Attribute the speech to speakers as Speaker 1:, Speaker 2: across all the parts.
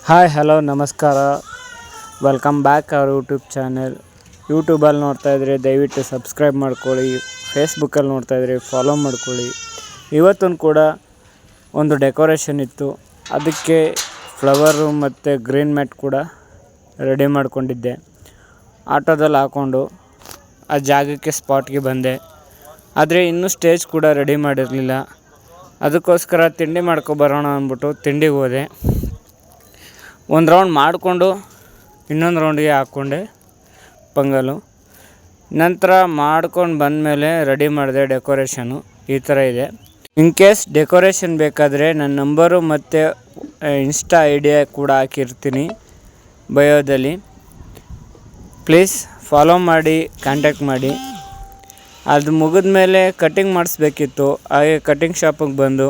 Speaker 1: Hi hello ನಮಸ್ಕಾರ. Welcome back our YouTube channel. ಯೂಟ್ಯೂಬಲ್ಲಿ ನೋಡ್ತಾ ಇದ್ದರೆ ದಯವಿಟ್ಟು ಸಬ್ಸ್ಕ್ರೈಬ್ ಮಾಡ್ಕೊಳ್ಳಿ. ಫೇಸ್ಬುಕ್ಕಲ್ಲಿ ನೋಡ್ತಾ ಇದ್ದರೆ ಫಾಲೋ ಮಾಡ್ಕೊಳ್ಳಿ. ಇವತ್ತೂ ಕೂಡ ಒಂದು ಡೆಕೋರೇಷನ್ ಇತ್ತು, ಅದಕ್ಕೆ ಫ್ಲವರು ಮತ್ತು ಗ್ರೀನ್ ಮ್ಯಾಟ್ ಕೂಡ ರೆಡಿ ಮಾಡ್ಕೊಂಡಿದ್ದೆ. ಆಟೋದಲ್ಲಿ ಹಾಕ್ಕೊಂಡು ಆ ಜಾಗಕ್ಕೆ ಸ್ಪಾಟ್ಗೆ ಬಂದೆ. ಆದರೆ ಇನ್ನೂ ಸ್ಟೇಜ್ ಕೂಡ ರೆಡಿ ಮಾಡಿರಲಿಲ್ಲ. ಅದಕ್ಕೋಸ್ಕರ ತಿಂಡಿ ಮಾಡ್ಕೊಬರೋಣ ಅಂದ್ಬಿಟ್ಟು ತಿಂಡಿಗೆ ಹೋದೆ. ಒಂದು ರೌಂಡ್ ಮಾಡಿಕೊಂಡು ಇನ್ನೊಂದು ರೌಂಡಿಗೆ ಹಾಕ್ಕೊಂಡೆ ಪೊಂಗಲ್ಲು. ನಂತರ ಮಾಡ್ಕೊಂಡು ಬಂದಮೇಲೆ ರೆಡಿ ಮಾಡಿದೆ ಡೆಕೋರೇಷನು. ಈ ಥರ ಇದೆ. ಇನ್ ಕೇಸ್ ಡೆಕೋರೇಷನ್ ಬೇಕಾದರೆ ನನ್ನ ನಂಬರು ಮತ್ತು ಇನ್ಸ್ಟಾ ಐಡಿಯಾ ಕೂಡ ಹಾಕಿರ್ತೀನಿ ಬಯೋದಲ್ಲಿ. ಪ್ಲೀಸ್ ಫಾಲೋ ಮಾಡಿ, ಕಾಂಟ್ಯಾಕ್ಟ್ ಮಾಡಿ. ಅದು ಮುಗಿದ ಮೇಲೆ ಕಟ್ಟಿಂಗ್ ಮಾಡಿಸ್ಬೇಕಿತ್ತು. ಹಾಗೆ ಕಟ್ಟಿಂಗ್ ಶಾಪಿಗೆ ಬಂದು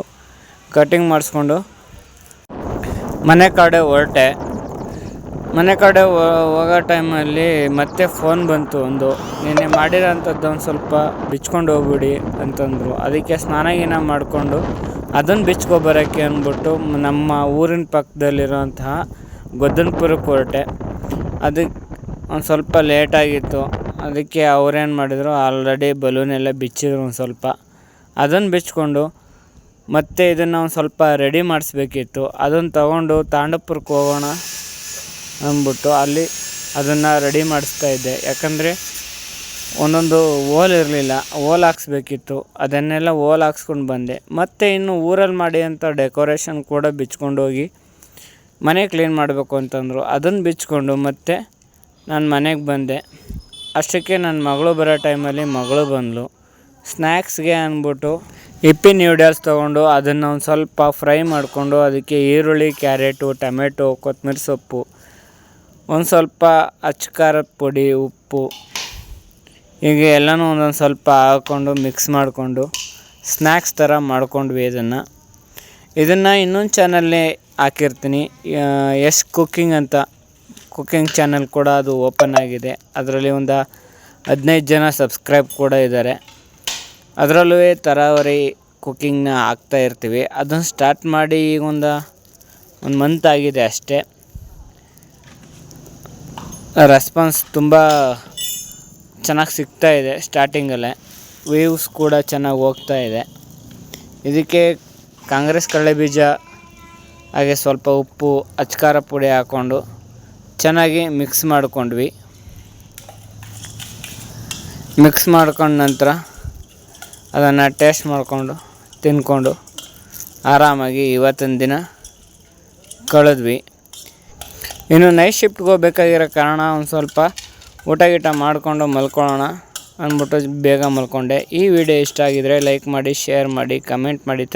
Speaker 1: ಕಟ್ಟಿಂಗ್ ಮಾಡಿಸ್ಕೊಂಡು ಮನೆ ಕಡೆ ಹೊರಟೆ. ಮನೆ ಕಡೆ ಹೋಗೋ ಟೈಮಲ್ಲಿ ಮತ್ತೆ ಫೋನ್ ಬಂತು. ನಿನ್ನೆ ಮಾಡಿರೋಂಥದ್ದು ಒಂದು ಸ್ವಲ್ಪ ಬಿಚ್ಕೊಂಡು ಹೋಗ್ಬಿಡಿ ಅಂತಂದರು. ಅದಕ್ಕೆ ಸ್ನಾನ ಮಾಡಿಕೊಂಡು ಅದನ್ನು ಬಿಚ್ಕೊಬರೋಕ್ಕೆ ಅಂದ್ಬಿಟ್ಟು ನಮ್ಮ ಊರಿನ ಪಕ್ಕದಲ್ಲಿರೋಂತಹ ಗೊದ್ದನಪುರಕ್ಕೆ ಹೊರಟೆ. ಅದಕ್ಕೆ ಒಂದು ಸ್ವಲ್ಪ ಲೇಟಾಗಿತ್ತು. ಅದಕ್ಕೆ ಅವ್ರೇನು ಮಾಡಿದರು, ಆಲ್ರೆಡಿ ಬಲೂನೆಲ್ಲ ಬಿಚ್ಚಿದ್ರು ಒಂದು ಸ್ವಲ್ಪ. ಅದನ್ನು ಬಿಚ್ಕೊಂಡು ಮತ್ತು ಇದನ್ನು ಒಂದು ಸ್ವಲ್ಪ ರೆಡಿ ಮಾಡಿಸ್ಬೇಕಿತ್ತು. ಅದನ್ನು ತಗೊಂಡು ತಾಂಡವಪುರಕ್ಕೆ ಹೋಗೋಣ ಅಂದ್ಬಿಟ್ಟು ಅಲ್ಲಿ ಅದನ್ನು ರೆಡಿ ಮಾಡಿಸ್ತಾಯಿದ್ದೆ. ಯಾಕಂದರೆ ಒಂದೊಂದು ಓಲ್ ಇರಲಿಲ್ಲ, ಓಲ್ ಹಾಕ್ಸ್ಬೇಕಿತ್ತು. ಅದನ್ನೆಲ್ಲ ಓಲ್ ಹಾಕ್ಸ್ಕೊಂಡು ಬಂದೆ. ಮತ್ತು ಇನ್ನು ಊರಲ್ಲಿ ಮಾಡಿ ಅಂತ ಡೆಕೋರೇಷನ್ ಕೂಡ ಬಿಚ್ಕೊಂಡೋಗಿ ಮನೆ ಕ್ಲೀನ್ ಮಾಡಬೇಕು ಅಂತಂದರು. ಅದನ್ನು ಬಿಚ್ಕೊಂಡು ಮತ್ತೆ ನಾನು ಮನೆಗೆ ಬಂದೆ. ಅಷ್ಟಕ್ಕೆ ನನ್ನ ಮಗಳು ಬರೋ ಟೈಮಲ್ಲಿ ಮಗಳು ಬಂದಳು. ಸ್ನ್ಯಾಕ್ಸ್ಗೆ ಅಂದ್ಬಿಟ್ಟು ಹಿಪ್ಪಿ ನ್ಯೂಡಲ್ಸ್ ತೊಗೊಂಡು ಅದನ್ನು ಒಂದು ಸ್ವಲ್ಪ ಫ್ರೈ ಮಾಡಿಕೊಂಡು ಅದಕ್ಕೆ ಈರುಳ್ಳಿ, ಕ್ಯಾರೆಟು, ಟೊಮೆಟೊ, ಕೊತ್ತಂಬರಿ ಸೊಪ್ಪು, ಒಂದು ಸ್ವಲ್ಪ ಅಚ್ಕಾರದ ಪುಡಿ, ಉಪ್ಪು ಹೀಗೆ ಎಲ್ಲನೂ ಒಂದೊಂದು ಸ್ವಲ್ಪ ಹಾಕ್ಕೊಂಡು ಮಿಕ್ಸ್ ಮಾಡಿಕೊಂಡು ಸ್ನ್ಯಾಕ್ಸ್ ಥರ ಮಾಡ್ಕೊಂಡ್ವಿ. ಇದನ್ನು ಇನ್ನೊಂದು ಚಾನಲ್ಲೇ ಹಾಕಿರ್ತೀನಿ, ಯಶ್ ಕುಕ್ಕಿಂಗ್ ಅಂತ ಕುಕ್ಕಿಂಗ್ ಚಾನಲ್ ಕೂಡ ಅದು ಓಪನ್ ಆಗಿದೆ. ಅದರಲ್ಲಿ ಒಂದು 15 ಜನ ಸಬ್ಸ್ಕ್ರೈಬ್ ಕೂಡ ಇದ್ದಾರೆ. ಅದರಲ್ಲೂ ತರಾವರಿ ಕುಕ್ಕಿಂಗ್ನ ಹಾಕ್ತಾಯಿರ್ತೀವಿ. ಅದನ್ನು ಸ್ಟಾರ್ಟ್ ಮಾಡಿ ಈಗ ಒಂದು ಮಂತ್ ಆಗಿದೆ ಅಷ್ಟೇ. ರೆಸ್ಪಾನ್ಸ್ ತುಂಬ ಚೆನ್ನಾಗಿ ಸಿಗ್ತಾಯಿದೆ. ಸ್ಟಾರ್ಟಿಂಗಲ್ಲೇ ವ್ಯೂಸ್ ಕೂಡ ಚೆನ್ನಾಗಿ ಹೋಗ್ತಾಯಿದೆ. ಇದಕ್ಕೆ ಕಾಂಗ್ರೆಸ್ ಕಡಲೆಬೀಜ ಹಾಗೆ ಸ್ವಲ್ಪ ಉಪ್ಪು, ಅಚ್ಕಾರ ಪುಡಿ ಹಾಕ್ಕೊಂಡು ಚೆನ್ನಾಗಿ ಮಿಕ್ಸ್ ಮಾಡ್ಕೊಂಡ್ವಿ. ಮಿಕ್ಸ್ ಮಾಡ್ಕೊಂಡ ನಂತರ ಅದನ್ನು ಟೇಸ್ಟ್ ಮಾಡಿಕೊಂಡು ತಿಂದ್ಕೊಂಡು ಆರಾಮಾಗಿ ಇವತ್ತಿನ ದಿನ ಕಳೆದ್ವಿ. ಇನ್ನು ನೈಟ್ ಶಿಫ್ಟ್ಗೆ ಹೋಗ್ಬೇಕಾಗಿರೋ ಕಾರಣ ಒಂದು ಸ್ವಲ್ಪ ಊಟ ಮಾಡಿಕೊಂಡು ಮಲ್ಕೊಳ್ಳೋಣ ಅಂದ್ಬಿಟ್ಟು ಬೇಗ ಮಲ್ಕೊಂಡೆ. ಈ ವಿಡಿಯೋ ಇಷ್ಟ ಆಗಿದರೆ ಲೈಕ್ ಮಾಡಿ, ಶೇರ್ ಮಾಡಿ, ಕಮೆಂಟ್ ಮಾಡಿ.